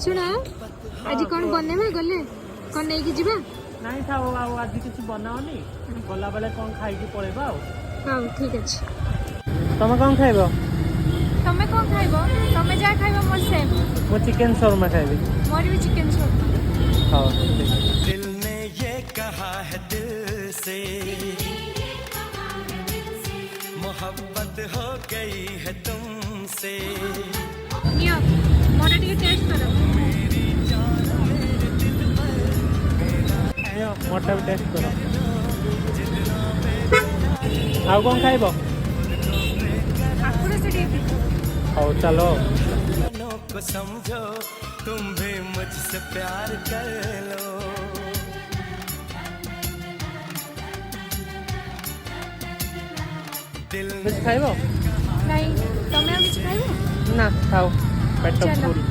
सुन आज कौन बनेबा गले कौन नहीं कि जीवा नहीं था आज किसी बनाओनी गला बेले कौन खाई पड़ेबा हां ठीक अछि तमे कौन खाइबो तमे कौन खाइबो तमे जा खाइबो मोर से मो चिकन शर्मा खाइबी मोर भी चिकन शर्मा हां दिल ने ये कहा है दिल से मोहब्बत हो गई है तुमसे नियो मोर टिके टेस्ट करो मोटा भी टेस्ट करो आउ कौन खाइबो आकुरे से टिके हां चलो को समझो तुम भी मुझसे प्यार कर लो दिल कुछ खाइबो नहीं तमे अब कुछ खाइबो ना खाओ पेट चलो। पूरी